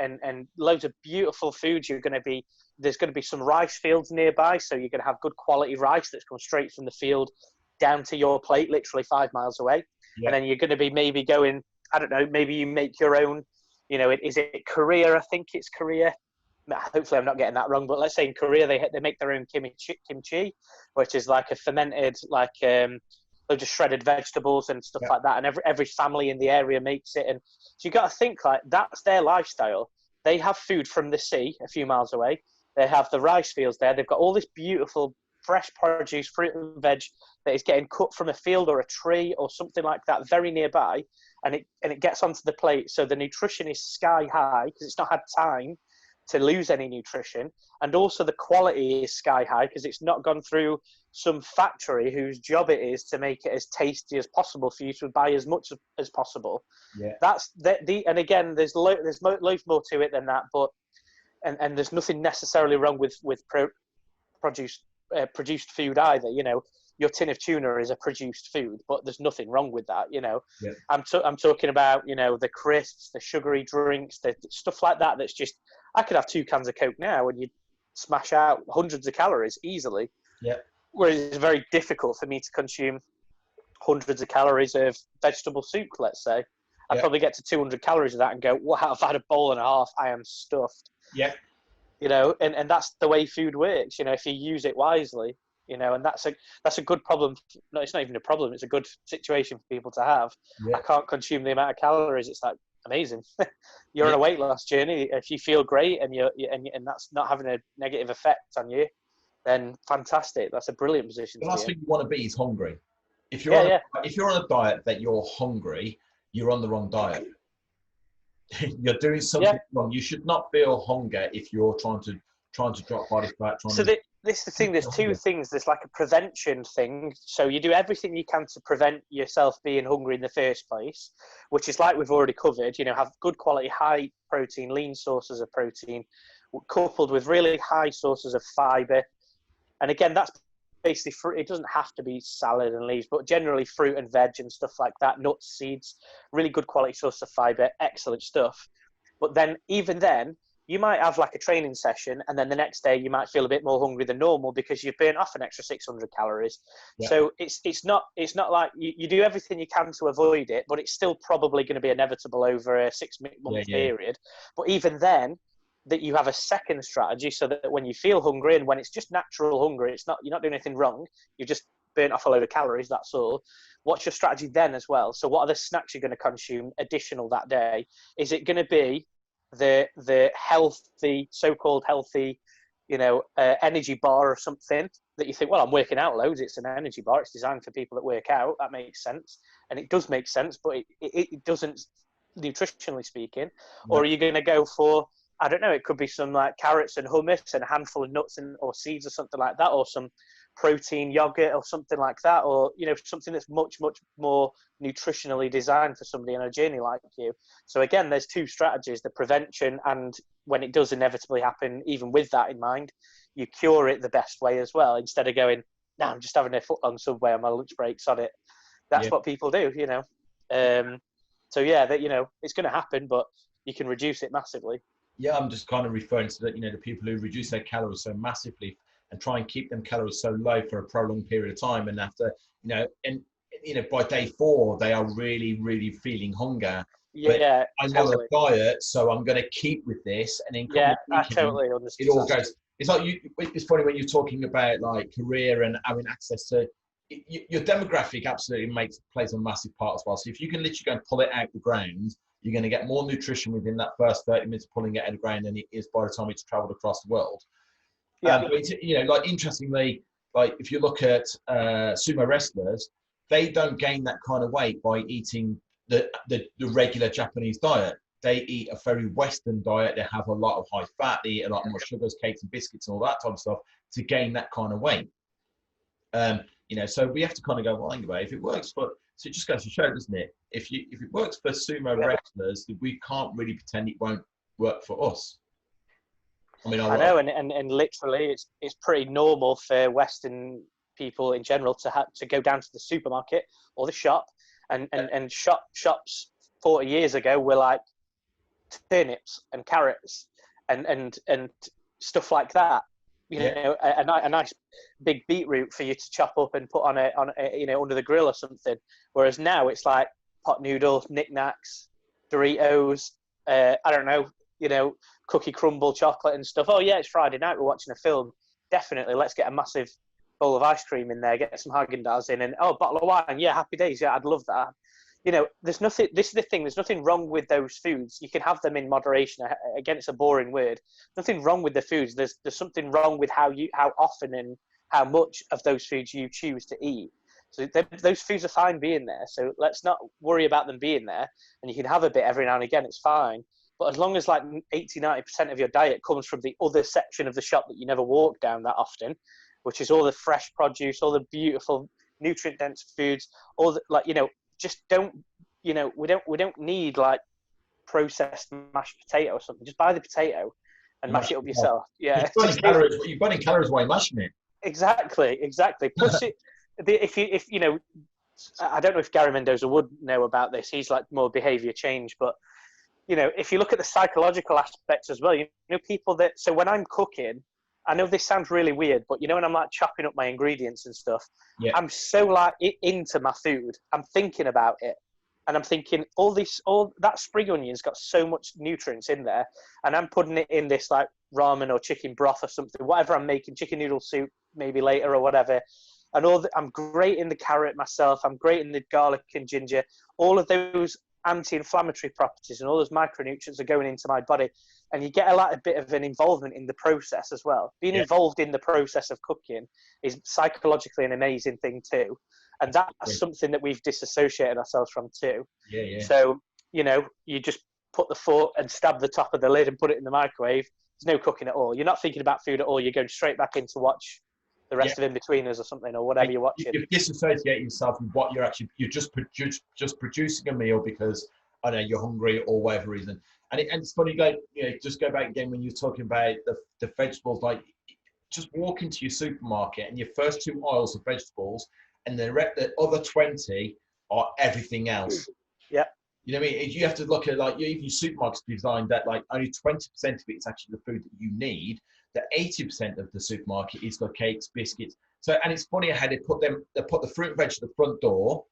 loads of beautiful foods. There's going to be some rice fields nearby, so you're going to have good quality rice that's come straight from the field down to your plate, literally 5 miles away. Yeah. And then you're going to be maybe going, I don't know, maybe you make your own. Is it Korea? I think it's Korea. Hopefully I'm not getting that wrong, but let's say in Korea they make their own kimchi, which is like a fermented, like loads of shredded vegetables and stuff like that. And every family in the area makes it. And so you got to think like that's their lifestyle. They have food from the sea a few miles away. They have the rice fields there. They've got all this beautiful fresh produce, fruit and veg that is getting cut from a field or a tree or something like that very nearby. And it gets onto the plate. So the nutrition is sky high because it's not had time to lose any nutrition. And also the quality is sky high because it's not gone through some factory whose job it is to make it as tasty as possible for you to buy as much as possible. Yeah. That's and again, there's loads more to it than that, but and there's nothing necessarily wrong with produced food either. You know, your tin of tuna is a produced food, but there's nothing wrong with that. You know, yeah. I'm talking about, you know, the crisps, the sugary drinks, the stuff like that. That's just, I could have 2 cans of Coke now and you'd smash out hundreds of calories easily. Yeah. Whereas it's very difficult for me to consume hundreds of calories of vegetable soup, let's say. I'd probably get to 200 calories of that and go, wow, I've had a bowl and a half, I am stuffed. Yeah. You know, and that's the way food works, you know, if you use it wisely, you know, and that's a good problem. No, it's not even a problem. It's a good situation for people to have. Yeah. I can't consume the amount of calories. It's like amazing. You're on a weight loss journey. If you feel great and and that's not having a negative effect on you, then fantastic. That's a brilliant position. The last thing you want to be is hungry. If you're if you're on a diet that you're hungry, you're on the wrong diet. You're doing something wrong. You should not feel hunger if you're trying to drop body fat. This is the thing. There's two things. There's like a prevention thing. So you do everything you can to prevent yourself being hungry in the first place, which is like we've already covered. You know, have good quality, high protein, lean sources of protein, coupled with really high sources of fiber. And again, that's basically fruit. It doesn't have to be salad and leaves, but generally fruit and veg and stuff like that, nuts, seeds, really good quality source of fiber, excellent stuff. But then, even then, you might have like a training session, and then the next day you might feel a bit more hungry than normal because you've burnt off an extra 600 calories. Yeah. So it's not like you do everything you can to avoid it, but it's still probably going to be inevitable over a 6 month period. But even then, that you have a second strategy so that when you feel hungry and when it's just natural hunger, you're not doing anything wrong, you've just burnt off a load of calories, that's all. What's your strategy then as well? So what are the snacks you're going to consume additional that day? Is it going to be the healthy, so-called healthy, you know, energy bar or something that you think, well, I'm working out loads, it's an energy bar, it's designed for people that work out, that makes sense. And it does make sense, but it doesn't, nutritionally speaking. No. Or are you going to go for, I don't know, it could be some like carrots and hummus and a handful of nuts or seeds or something like that, or some protein yogurt or something like that, or, you know, something that's much, much more nutritionally designed for somebody on a journey like you. So again, there's two strategies, the prevention, and when it does inevitably happen, even with that in mind, you cure it the best way as well, instead of going, no, I'm just having a foot-long Subway on my lunch break, sod it. That's what people do, you know. So yeah, that, you know, it's going to happen, but you can reduce it massively. Yeah, I'm just kind of referring to that, you know, the people who reduce their calories so massively and try and keep them calories so low for a prolonged period of time, and after, you know, and you know, by day 4 they are really, really feeling hunger. Yeah, I'm on a diet, so I'm going to keep with this, and then I totally understand. It all goes. It's like it's funny when you're talking about like career and having access to your demographic. Absolutely plays a massive part as well. So if you can literally go and pull it out the ground, you're going to get more nutrition within that first 30 minutes pulling it out of the ground than it is by the time it's traveled across the world. Yeah. You know, like interestingly, like if you look at sumo wrestlers, they don't gain that kind of weight by eating the regular Japanese diet. They eat a very Western diet. They have a lot of high fat. They eat a lot more sugars, cakes and biscuits and all that type of stuff to gain that kind of weight. You know, so we have to kind of go, well, anyway, if it works for, so it just goes to show, doesn't it? If it works for sumo wrestlers, we can't really pretend it won't work for us. I mean, I know, and literally, it's pretty normal for Western people in general to go down to the supermarket or the shop, and shops 40 years ago were like turnips and carrots and stuff like that. You know, a nice big beetroot for you to chop up and put on a you know, under the grill or something. Whereas now it's like pot noodles, knickknacks, Doritos, I don't know, you know, cookie crumble chocolate and stuff. Oh yeah, it's Friday night, we're watching a film. Definitely, let's get a massive bowl of ice cream in there, get some Haagen-Dazs in, and a bottle of wine. Yeah, happy days. Yeah, I'd love that. There's nothing. This is the thing. There's nothing wrong with those foods. You can have them in moderation. Again, it's a boring word. Nothing wrong with the foods. There's something wrong with how often and how much of those foods you choose to eat. So those foods are fine being there. So let's not worry about them being there. And you can have a bit every now and again. It's fine. But as long as like 80-90% of your diet comes from the other section of the shop that you never walk down that often, which is all the fresh produce, all the beautiful nutrient-dense foods, all the, just don't, we don't need like processed mashed potato or something. Just buy the potato and mash it up yourself. Yeah, you're burning calories while you're mashing it. Exactly. Plus, if I don't know if Gary Mendoza would know about this. He's like more behavior change, but if you look at the psychological aspects as well, people that. So when I'm cooking, I know this sounds really weird, but when I'm like chopping up my ingredients and stuff, yeah. I'm so like into my food. I'm thinking about it, and I'm thinking all that spring onion's got so much nutrients in there, and I'm putting it in this like ramen or chicken broth or something, whatever I'm making, chicken noodle soup maybe later or whatever. And I'm grating the carrot myself. I'm grating the garlic and ginger. All of those anti-inflammatory properties and all those micronutrients are going into my body, and you get a bit of an involvement in the process as well. Being involved in the process of cooking is psychologically an amazing thing too, and that's something that we've disassociated ourselves from too. So you just put the fork and stab the top of the lid and put it in the microwave. There's no cooking at all. You're not thinking about food at all. You're going straight back in to watch the rest of In-Betweeners or something, or whatever you're watching. You disassociate yourself from what you're just producing a meal because I know you're hungry or whatever reason. And it's funny, just go back again when you're talking about the vegetables. Like, just walk into your supermarket and your first 2 aisles of vegetables, and the other 20 are everything else. Yeah. You know what I mean? You have to look at even your supermarket's designed that like only 20% of it is actually the food that you need. That 80% of the supermarket is got cakes, biscuits. So, and it's funny how they put the fruit and veg at the front door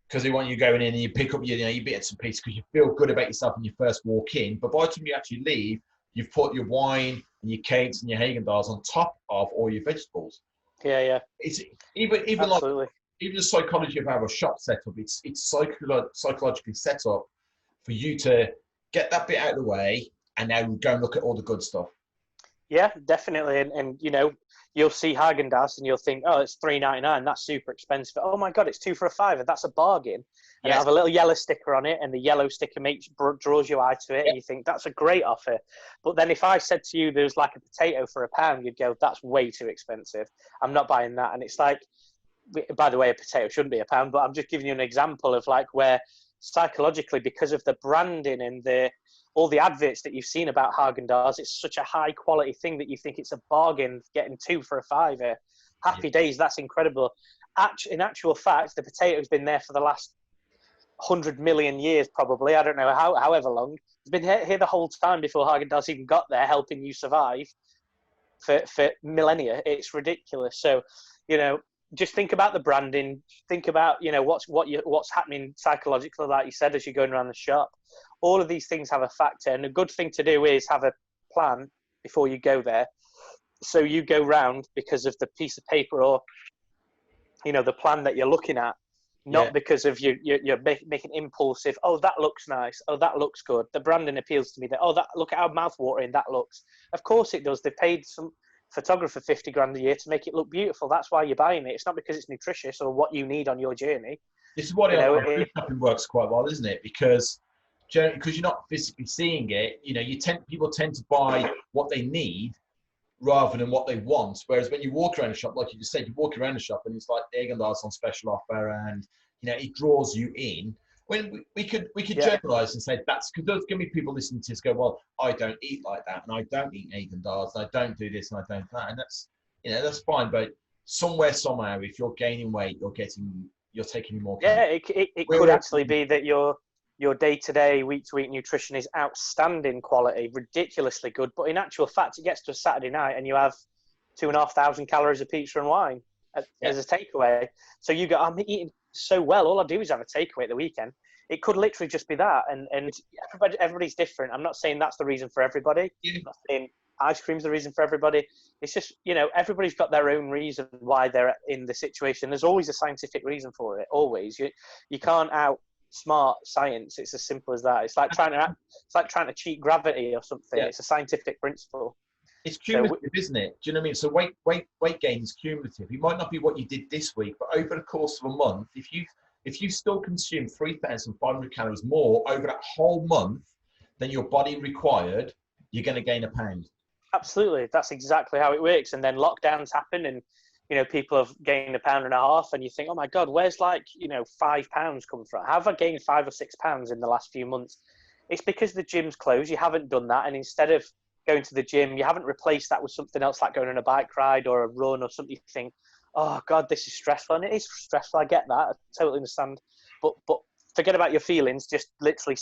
because they want you going in and you pick up your bits and pieces because you feel good about yourself when you first walk in. But by the time you actually leave, you've put your wine and your cakes and your Haagen-Dazs on top of all your vegetables. Yeah. It's even Absolutely. Even the psychology of how a shop set up. It's psychologically set up for you to get that bit out of the way and now go and look at all the good stuff. Yeah, definitely. And you'll see Haagen-Dazs and you'll think, oh, it's $3.99. That's super expensive. Oh my God, it's 2 for $5. That's a bargain. And it'll have a little yellow sticker on it, and the yellow sticker draws your eye to it, and you think that's a great offer. But then if I said to you there's like a potato for £1, you'd go, that's way too expensive. I'm not buying that. And it's like, by the way, a potato shouldn't be £1, but I'm just giving you an example of like where psychologically, because of the branding and all the adverts that you've seen about Haagen-Dazs, it's such a high quality thing that you think it's a bargain getting 2 for £5. Happy days, that's incredible. In actual fact, the potato's been there for the last 100 million years probably. I don't know however long. It's been here the whole time before Haagen-Dazs even got there, helping you survive for millennia. It's ridiculous. So, just think about the branding. Think about what's happening psychologically, like you said, as you're going around the shop. All of these things have a factor, and a good thing to do is have a plan before you go there. So you go round because of the piece of paper or the plan that you're looking at, not because of you're making impulsive. Oh, that looks nice. Oh, that looks good. The branding appeals to me. Look at how mouth-watering that looks. Of course it does. They paid some photographer $50,000 a year to make it look beautiful. That's why you're buying it. It's not because it's nutritious or what you need on your journey. This is what food shopping works quite well, isn't it? Because you're not physically seeing it. People tend to buy what they need rather than what they want. Whereas when you walk around a shop, like you just said, you walk around a shop and it's like the Haagen-Dazs on special offer, and it draws you in. When we could generalize and say that's because there's going to be people listening to this go, well, I don't eat like that, and I don't eat Haagen-Dazs, and I don't do this, and I don't that, and that's fine. But somewhere, somehow, if you're gaining weight, you're taking more. Yeah, it could actually be that your day-to-day, week-to-week nutrition is outstanding quality, ridiculously good. But in actual fact, it gets to a Saturday night and you have 2,500 calories of pizza and wine as a takeaway. So you go, I'm eating so well. All I do is have a takeaway at the weekend. It could literally just be that. And everybody's different. I'm not saying that's the reason for everybody. I'm not saying ice cream's the reason for everybody. It's just, you know, everybody's got their own reason why they're in the situation. There's always a scientific reason for it. Always. You can't outsmart science. It's as simple as that. It's like trying to cheat gravity or something. Yeah. It's a scientific principle. It's cumulative, isn't it? Do you know what I mean? So weight gain is cumulative. It might not be what you did this week, but over the course of a month, if you still consume 3,500 calories more over that whole month than your body required, you're going to gain a pound. Absolutely. That's exactly how it works. And then lockdowns happen and, you know, people have gained 1.5 pounds and you think, oh my God, where's 5 pounds come from? How have I gained 5 or 6 pounds in the last few months? It's because the gym's closed. You haven't done that. And instead of going to the gym, you haven't replaced that with something else like going on a bike ride or a run or something. You think, oh God, this is stressful. And it is stressful. I get that. I totally understand. But forget about your feelings. Just literally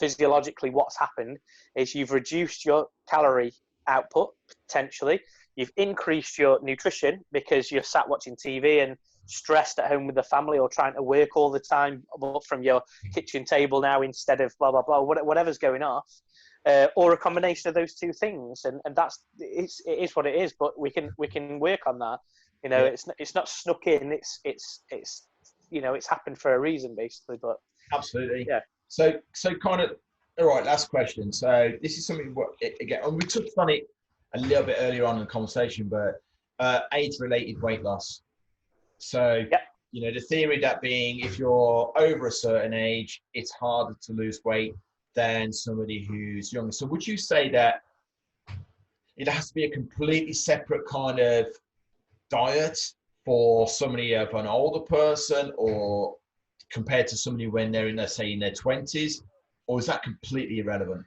physiologically what's happened is you've reduced your calorie output, potentially. You've increased your nutrition because you're sat watching TV and stressed at home with the family or trying to work all the time from your kitchen table now instead of blah, blah, blah, whatever's going off. Or a combination of those two things, and it is what it is. But we can work on that. You know, yeah. It's not snuck in. It's you know, it's happened for a reason, basically. But absolutely, yeah. So kind of, all right. Last question. So this is something again, and we touched on it a little bit earlier on in the conversation, but age-related weight loss. So yeah. You know, the theory that being if you're over a certain age, it's harder to lose weight than somebody who's younger. So would you say that it has to be a completely separate kind of diet for somebody of an older person or compared to somebody when they're in, let's say, in their 20s, or is that completely irrelevant?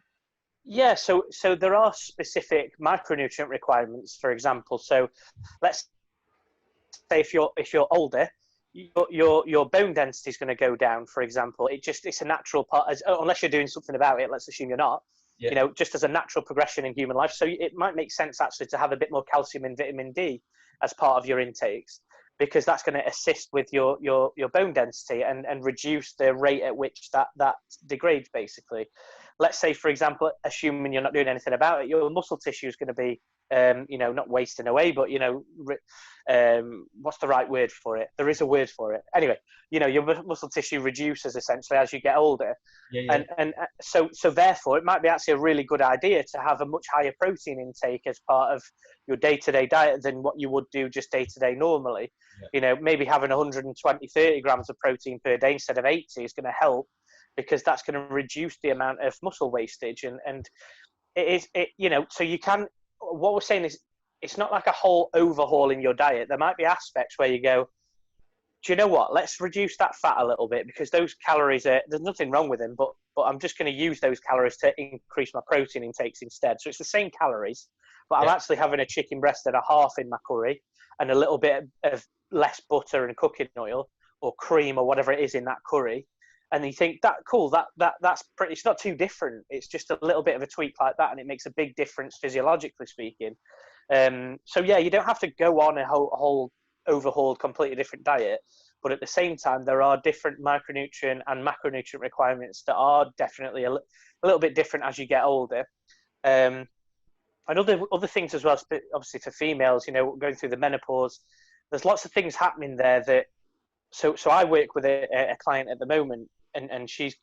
Yeah, so there are specific micronutrient requirements, for example. So let's say if you're older, your bone density is going to go down, for example. It's a natural part, unless you're doing something about it. Let's assume you're not. Yeah. You know, just as a natural progression in human life. So it might make sense actually to have a bit more calcium and vitamin D as part of your intakes, because that's going to assist with your bone density and reduce the rate at which that degrades, basically. Let's say, for example, assuming you're not doing anything about it, your muscle tissue is going to be, you know, not wasting away, but, you know, what's the right word for it? There is a word for it. Anyway, you know, your muscle tissue reduces essentially as you get older. Yeah. And so therefore, it might be actually a really good idea to have a much higher protein intake as part of your day-to-day diet than what you would do just day-to-day normally. Yeah. You know, maybe having 30 grams of protein per day instead of 80 is going to help, because that's going to reduce the amount of muscle wastage. And it you know, so you can, what we're saying is, it's not like a whole overhaul in your diet. There might be aspects where you go, do you know what? Let's reduce that fat a little bit, because those calories there's nothing wrong with them, but I'm just going to use those calories to increase my protein intakes instead. So it's the same calories, but I'm actually having a chicken breast and a half in my curry and a little bit of less butter and cooking oil or cream or whatever it is in that curry. And you think that's pretty, it's not too different. It's just a little bit of a tweak like that, and it makes a big difference physiologically speaking. So yeah, you don't have to go on a whole overhauled, completely different diet, but at the same time, there are different micronutrient and macronutrient requirements that are definitely a little bit different as you get older. And other things as well, obviously for females, you know, going through the menopause, there's lots of things happening there that. So I work with a client at the moment, and she's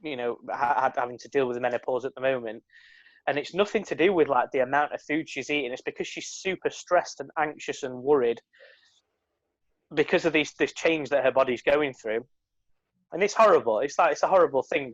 you know, having to deal with the menopause at the moment, and it's nothing to do with like the amount of food she's eating. It's because she's super stressed and anxious and worried because of this change that her body's going through. And it's horrible. It's a horrible thing.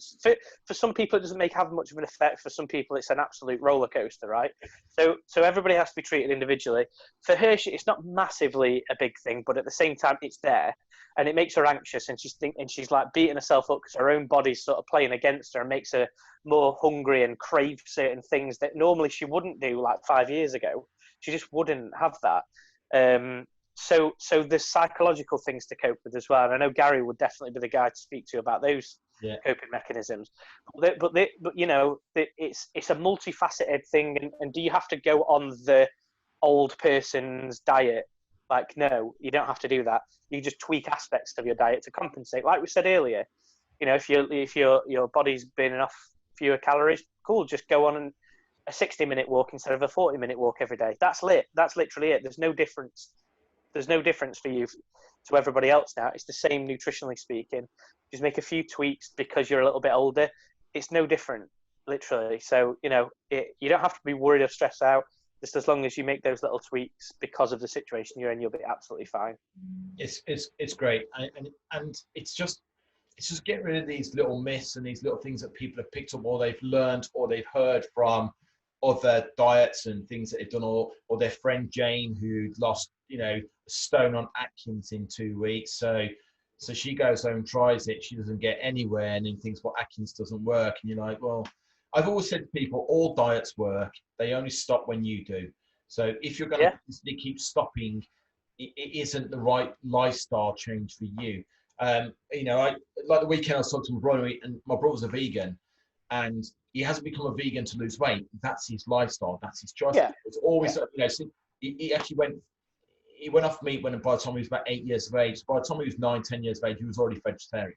For some people, it doesn't have much of an effect. For some people, it's an absolute roller coaster, right? So everybody has to be treated individually. For her, it's not massively a big thing, but at the same time, it's there, and it makes her anxious, and she's like beating herself up because her own body's sort of playing against her and makes her more hungry and crave certain things that normally she wouldn't do like 5 years ago. She just wouldn't have that. So there's psychological things to cope with as well. And I know Gary would definitely be the guy to speak to about those coping mechanisms. But you know, it's a multifaceted thing. And do you have to go on the old person's diet? Like, no, you don't have to do that. You just tweak aspects of your diet to compensate. Like we said earlier, you know, if your body's burning off fewer calories, cool, just go on and a 60-minute walk instead of a 40-minute walk every day. That's literally it. There's no difference. There's no difference for you to everybody else now. It's the same nutritionally speaking. Just make a few tweaks because you're a little bit older. It's no different, literally. So, you know, you don't have to be worried or stressed out. Just as long as you make those little tweaks because of the situation you're in, you'll be absolutely fine. It's great, and it's just get rid of these little myths and these little things that people have picked up or they've learned or they've heard from other diets and things that they've done, or their friend Jane who lost, you know, a stone on Atkins in 2 weeks. So she goes home, tries it, she doesn't get anywhere, and then thinks, well, Atkins doesn't work. And you're like, well, I've always said to people, all diets work. They only stop when you do. So if you're going to keep stopping, it isn't the right lifestyle change for you. You know, like the weekend I was talking to my brother, and my brother's a vegan, and he hasn't become a vegan to lose weight. That's his lifestyle. That's his choice. Yeah. It's always, you know, he actually went off meat by the time he was about 8 years of age. By the time he was 9, 10 years of age, he was already vegetarian.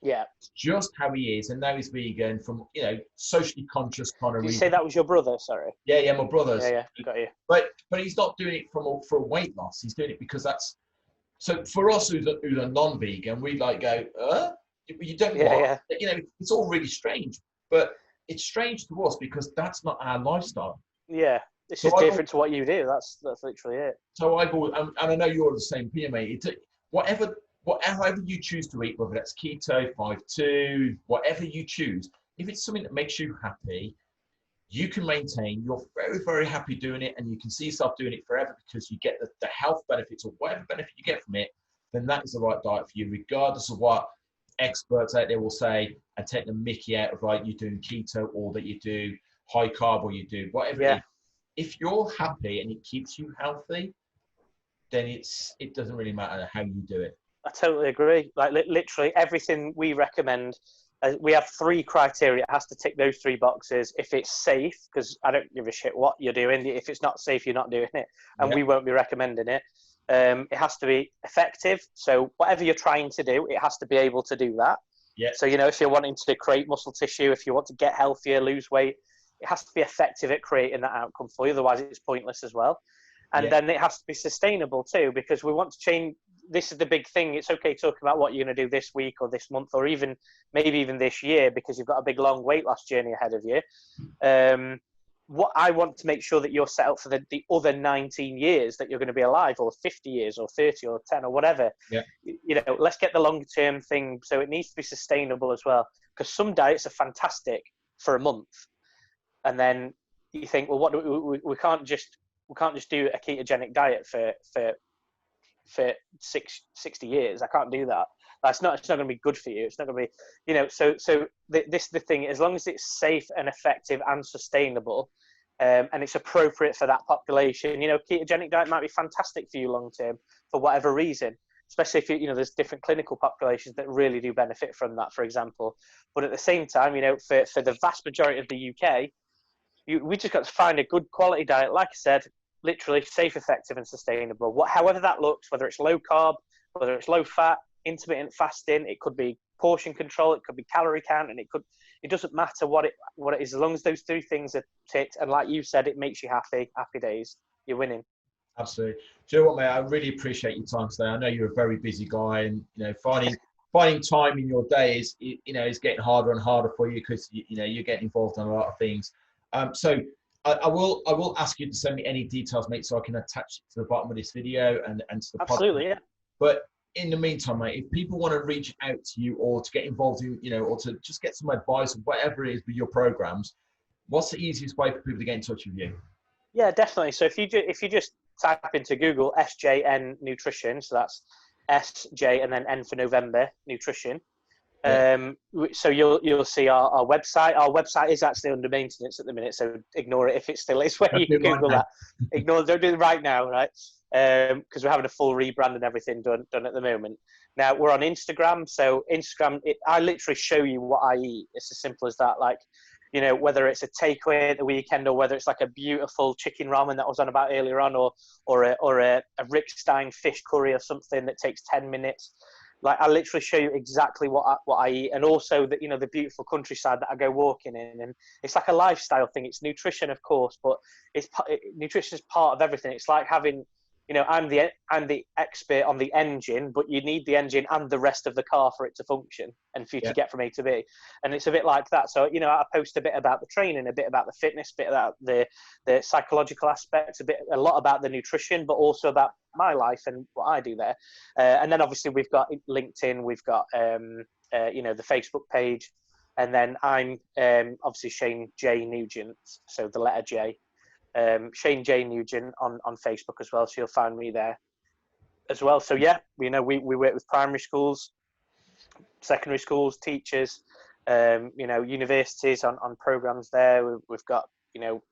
Yeah. It's just how he is. And now he's vegan from, you know, socially conscious kind of reason. Did you say that was your brother? Sorry. Yeah, my brother's. Yeah, got you. But he's not doing it for weight loss. He's doing it because that's, so for us who's a non-vegan, we like go, you don't want, you know, it's all really strange. But it's strange to us because that's not our lifestyle. Yeah. It's just different to what you do. That's literally it. So I've always, and I know you're the same here, mate. Whatever you choose to eat, whether that's keto, 5-2, whatever you choose, if it's something that makes you happy, you can maintain. You're very, very happy doing it, and you can see yourself doing it forever because you get the health benefits or whatever benefit you get from it, then that is the right diet for you, regardless of what experts out there will say and take the mickey out of, like, you're doing keto or that you do high carb or you do whatever it is. If you're happy and it keeps you healthy, then it doesn't really matter how you do it. I totally agree. Like literally everything we recommend, we have 3 criteria. It has to tick those 3 boxes. If it's safe, because I don't give a shit what you're doing. If it's not safe, you're not doing it, and we won't be recommending it. It has to be effective. So whatever you're trying to do, it has to be able to do that. Yeah. So, you know, if you're wanting to create muscle tissue, if you want to get healthier, lose weight, it has to be effective at creating that outcome for you. Otherwise, it's pointless as well. And then it has to be sustainable too, because we want to change. This is the big thing. It's okay talking about what you're going to do this week or this month or even maybe even this year, because you've got a big, long weight loss journey ahead of you. What I want to make sure that you're set up for the other 19 years that you're going to be alive, or 50 years or 30 or 10 or whatever. Yeah. You know, let's get the long term thing. So it needs to be sustainable as well, because some diets are fantastic for a month. And then you think, well, we can't just do a ketogenic diet for 60 years. I can't do that. It's not going to be good for you. It's not going to be, you know. So this is the thing. As long as it's safe and effective and sustainable, and it's appropriate for that population, you know, ketogenic diet might be fantastic for you long term for whatever reason. Especially if you know there's different clinical populations that really do benefit from that, for example. But at the same time, you know, for the vast majority of the UK, we just got to find a good quality diet, like I said, literally safe, effective, and sustainable. However that looks, whether it's low carb, whether it's low fat, intermittent fasting, it could be portion control, it could be calorie count, and it doesn't matter what it is, as long as those 3 things are ticked. And like you said, it makes you happy days. You're winning. Absolutely. Do you know what, mate? I really appreciate your time today. I know you're a very busy guy, and you know, finding time in your day is getting harder and harder for you because you know you're getting involved in a lot of things. So I will ask you to send me any details, mate, so I can attach it to the bottom of this video and to the podcast. Absolutely, yeah. But in the meantime, mate, if people want to reach out to you or to get involved in, you know, or to just get some advice or whatever it is with your programs, what's the easiest way for people to get in touch with you? Yeah, definitely. So if you just type into Google SJN Nutrition, so that's SJ and then N for November Nutrition. So you'll see our website. Our website is actually under maintenance at the minute, so ignore it if it still is where you can Google that. Don't do it right now, right? Because we're having a full rebrand and everything done at the moment. Now we're on Instagram. So Instagram, I literally show you what I eat. It's as simple as that. Like, you know, whether it's a takeaway at the weekend or whether it's like a beautiful chicken ramen that I was on about earlier on, or a Rick Stein fish curry or something that takes 10 minutes. Like, I literally show you exactly what I eat, and also that, you know, the beautiful countryside that I go walking in. And it's like a lifestyle thing. It's nutrition, of course, but nutrition is part of everything. It's like having, you know, I'm the expert on the engine, but you need the engine and the rest of the car for it to function and for you to get from A to B. And it's a bit like that. So, you know, I post a bit about the training, a bit about the fitness, a bit about the psychological aspects, a lot about the nutrition, but also about my life and what I do there. And then obviously we've got LinkedIn, we've got, you know, the Facebook page. And then I'm obviously Shane J. Nugent, so the letter J. Shane J. Nugent on Facebook as well, so you'll find me there as well. So yeah, you know, we work with primary schools, secondary schools, teachers, you know, universities on programs there. We've got, you know,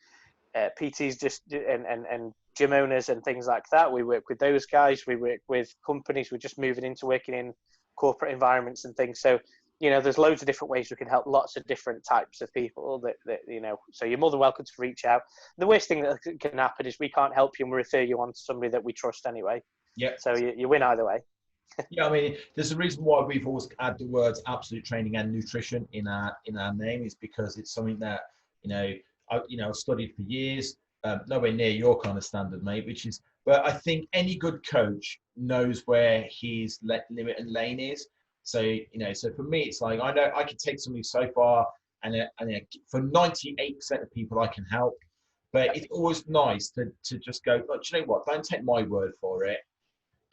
PTs just and gym owners and things like that. We work with those guys. We work with companies. We're just moving into working in corporate environments and things. So, you know, there's loads of different ways we can help lots of different types of people that you know, so you're more than welcome to reach out. The worst thing that can happen is we can't help you and we refer you on to somebody that we trust anyway. Yeah. So you win either way. Yeah, I mean, there's a reason why we've always added the words absolute training and nutrition in our name, is because it's something that, you know, I've studied for years, nowhere near your kind of standard, mate, but I think any good coach knows where his limit and lane is. So, you know, so for me, it's like, I know I can take something so far, and for 98% of people I can help, but it's always nice to just go, look, do you know what, don't take my word for it.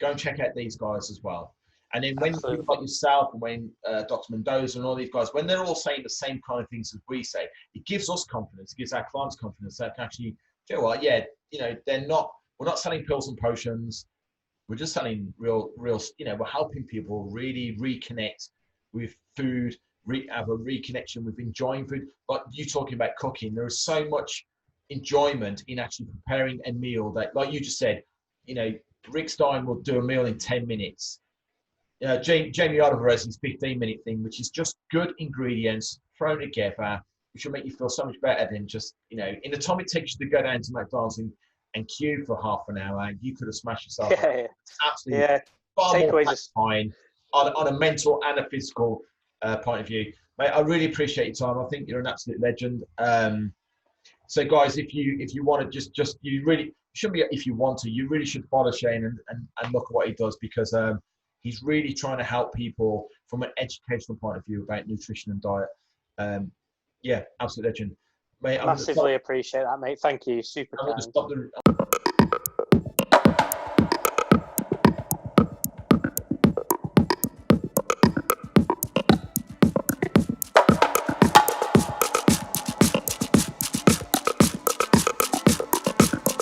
Go and check out these guys as well. And then when people like yourself and when Dr. Mendoza and all these guys, when they're all saying the same kind of things as we say, it gives us confidence, it gives our clients confidence that actually, you know what, yeah, you know, we're not selling pills and potions. We're just selling real, you know, we're helping people really reconnect with food, have a reconnection with enjoying food. Like you talking about cooking, there is so much enjoyment in actually preparing a meal that, like you just said, you know, Rick Stein will do a meal in 10 minutes. Jamie Oliver has his 15-minute thing, which is just good ingredients thrown together, which will make you feel so much better than just, you know, in the time it takes you to go down to McDonald's and queue for half an hour, you could have smashed yourself. Yeah. Absolutely far more satisfying on a mental and a physical point of view. Mate, I really appreciate your time. I think you're an absolute legend. So guys, if you want to just you really shouldn't be, if you want to, you really should follow Shane and look at what he does, because he's really trying to help people from an educational point of view about nutrition and diet. Yeah, absolute legend. Mate, massively appreciate that, mate. Thank you. Super kind.